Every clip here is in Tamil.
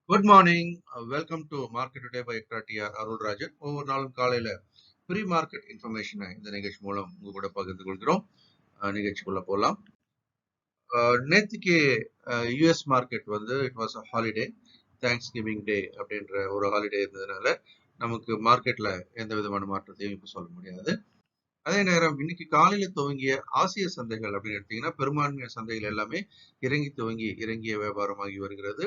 Good morning. Welcome to Market Today by ECTRA Arulrajhan. ஒவ்வொரு நாளும் காலையில ப்ரீ மார்க்கெட் இன்ஃபர்மேஷனை இந்த நிகழ்ச்சி மூலம் உங்க கூட பகிர்ந்து கொள்கிறோம். நிகழ்ச்சிக்குள்ள போகலாம். நேற்றுக்கு யூஎஸ் மார்க்கெட் வந்து it was a holiday, thanksgiving day அப்படின்ற ஒரு ஹாலிடே இருந்ததுனால நமக்கு மார்க்கெட்ல எந்த விதமான மாற்றத்தையும் இப்போ சொல்ல முடியாது. அதே நேரம் இன்னைக்கு காலையில துவங்கிய ஆசிய சந்தைகள் அப்படின்னு எடுத்தீங்கன்னா பெரும்பான்மையான சந்தைகள் எல்லாமே இறங்கிய வியாபாரமாகி வருகிறது.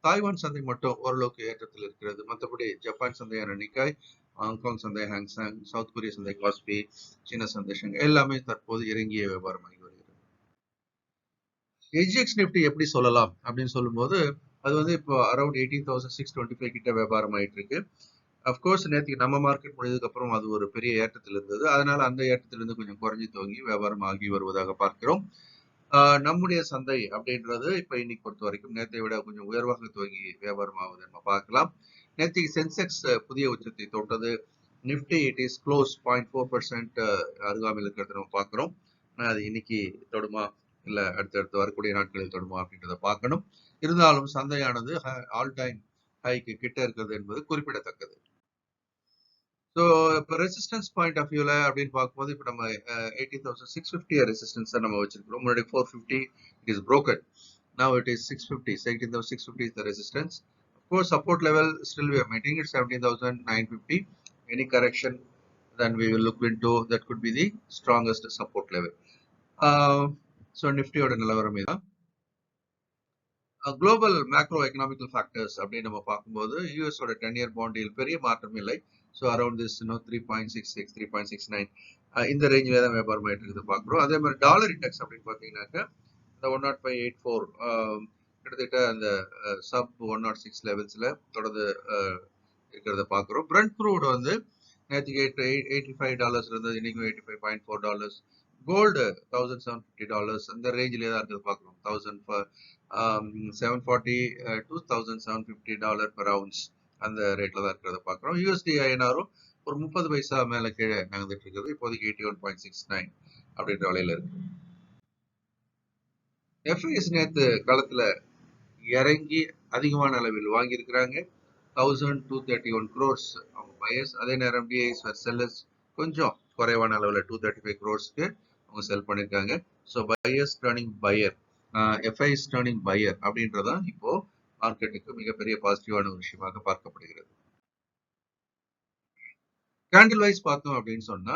தாய்வான் சந்தை மட்டும் ஓரளவுக்கு ஏற்றத்தில் இருக்கிறது. மற்றபடி ஜப்பான் சந்தையான நிக்காய், ஹாங்காங் சந்தை ஹாங்சாங், சவுத் கொரிய சந்தை காஸ்பி, சீன சந்தை ஷங்காய் எல்லாமே தற்போது இறங்கிய வியாபாரமாகி வருகிறது. எஜிஎக்ஸ் நிப்டி எப்படி சொல்லலாம் அப்படின்னு சொல்லும்போது அது வந்து இப்போ அரௌண்ட் 18,625 கிட்ட வியாபாரம் ஆயிட்டு இருக்கு. அப்கோர்ஸ் நேற்றுக்கு நம்ம மார்க்கெட் முடிஞ்சதுக்கு அப்புறம் அது ஒரு பெரிய ஏற்றத்தில் இருந்தது. அதனால அந்த ஏற்றத்திலிருந்து கொஞ்சம் குறைஞ்சி துவங்கி வியாபாரம் ஆகி வருவதாக பார்க்கிறோம். நம்முடைய சந்தை அப்படின்றது இப்ப இன்னைக்கு பொறுத்த வரைக்கும் நேற்றை விட கொஞ்சம் உயர்வாக துவங்கி வியாபாரம் ஆகுது நம்ம பார்க்கலாம். நேற்றுக்கு சென்செக்ஸ் புதிய உச்சத்தை தொட்டது. நிப்டி இட் இஸ் க்ளோஸ் 0.4% அருகாமையில் இருக்கிறத நம்ம பார்க்கிறோம். அது இன்னைக்கு தொடுமா இல்ல அடுத்தடுத்து வரக்கூடிய நாட்களில் தொடுமா அப்படின்றத பார்க்கணும். இருந்தாலும் சந்தையானது ஆல் டைம் ஹைக்கு கிட்ட இருக்கிறது என்பது குறிப்பிடத்தக்கது. ஸோ இப்போ ரெசிஸ்டன்ஸ் பாயிண்ட் ஆஃப் வியூல அப்படின்னு பார்க்கும்போது இப்போ நம்ம 18,650 ரெசிஸ்டன்ஸை நம்ம வச்சிருக்கிறோம். முன்னாடி 450 it is broken. Now it is 650. 18,650 is the resistance. Of course, support level still we are maintaining at 17,950. Any correction then we will look into that could be the strongest support level. So Nifty ஓட நிலவரம் இதான். குளோபல் மேக்ரோ எக்கனாமிக்கல் ஃபேக்டர்ஸ் அப்படின்னு நம்ம பார்க்கும்போது யூஎஸோட 10-year பாண்ட் பெரிய மாற்றம் இல்லை. ஸோ அரௌண்ட் திஸ் 3.66 3.69 இந்த ரேஞ்சில் தான் வியாபாரம் ஆயிட்டு இருக்குது பார்க்குறோம். அதே மாதிரி டாலர் இண்டெக்ஸ் அப்படின்னு பார்த்தீங்கன்னாக்கா இந்த 105.84 கிட்டத்தட்ட அந்த சப் 106 லெவல்ஸில் தொடர்ந்து இருக்கிறத பார்க்குறோம். பிரெண்ட் க்ரூட் வந்து நேற்றுக்கு $85 இருந்தது, இன்னைக்கும் $85.4. கோல்டு $1,750 அந்த ரேஞ்சிலே தான் இருக்கிறது பார்க்குறோம். 1,740 to $1,750 per ounce அந்த ரேட்ல தான் இருக்கிறத பார்க்குறோம். யூஎஸ்டி ஐஎன்ஆரும் ஒரு 30 பைசா மேல கீழே நகர்ந்துட்டு இருக்குது. இப்போதைக்கு 81.69 அப்படின்ற விலையில இருக்கு. எஃப்ஐஎஸ் நேற்று காலத்துல இறங்கி அதிகமான அளவில் வாங்கியிருக்கிறாங்க. 1,231 crores அவங்க பையர்ஸ். அதே நேரம் டிஐஸ் செல்லர்ஸ் கொஞ்சம் குறைவான அளவில் 235 crores அவங்க செல் பண்ணியிருக்காங்க. So buyers turning buyer, FIIs turning buyer அப்படின்றதான் இப்போ மார்க்கெட்டுக்கு மிகப்பெரிய பாசிட்டிவான ஒரு விஷயமாக பார்க்கப்படுகிறது. கேண்டில் வைஸ் பார்த்தோம் அப்படின்னு சொன்னா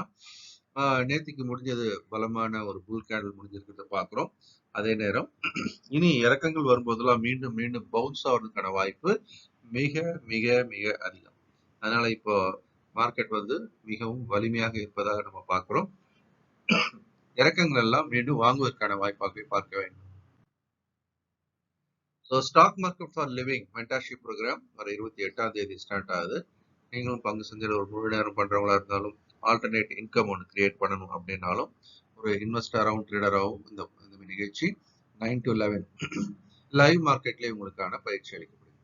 நேற்றுக்கு முடிஞ்சது பலமான ஒரு புல் கேண்டில் முடிஞ்சிருக்கிறத பார்க்குறோம். அதே நேரம் இனி இறக்கங்கள் வரும்போதெல்லாம் மீண்டும் மீண்டும் பவுன்ஸ் ஆகிறதுக்கான வாய்ப்பு மிக மிக மிக அதிகம். அதனால இப்போ மார்க்கெட் வந்து மிகவும் வலிமையாக இருப்பதாக நம்ம பார்க்கிறோம். இறக்கங்கள் எல்லாம் மீண்டும் வாங்குவதற்கான வாய்ப்பாக பார்க்க வேண்டும். So stock market for living mentorship program வர 28ஆம் தேதி ஸ்டார்ட் ஆகுது. நீங்களும் பங்கு சந்தையில் ஒரு முழு நேரம் பண்றவங்களா இருந்தாலும் ஆல்டர்னேட் இன்கம் ஒன்று கிரியேட் பண்ணணும் அப்படின்னாலும் ஒரு இன்வெஸ்டராகவும் ட்ரேடராகவும் இந்த நிகழ்ச்சி 9 to 11 லைவ் மார்க்கெட்லேயே உங்களுக்கான பயிற்சி அளிக்கப்படுது.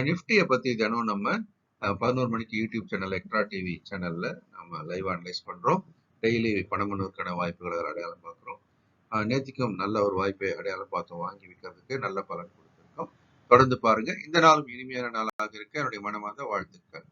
நிஃப்டியை பத்தி தினம் நம்ம 11 மணிக்கு யூடியூப் சேனல் எக்ட்ரா டிவி சேனல்ல நம்ம லைவ் அனலைஸ் பண்றோம். டெய்லி பணம் பண்ணுவதற்கான வாய்ப்புகளை அடையாளம் பார்க்குறோம். நேற்றுக்கும் நல்ல ஒரு வாய்ப்பை அடையாளம் பார்த்தோம். வாங்கி விற்கிறதுக்கு நல்ல பலன் கொடுத்துருக்கோம். தொடர்ந்து பாருங்க. இந்த நாளும் இனிமையான நாளாக இருக்க என்னுடைய மனமார்ந்த வாழ்த்துக்கள்.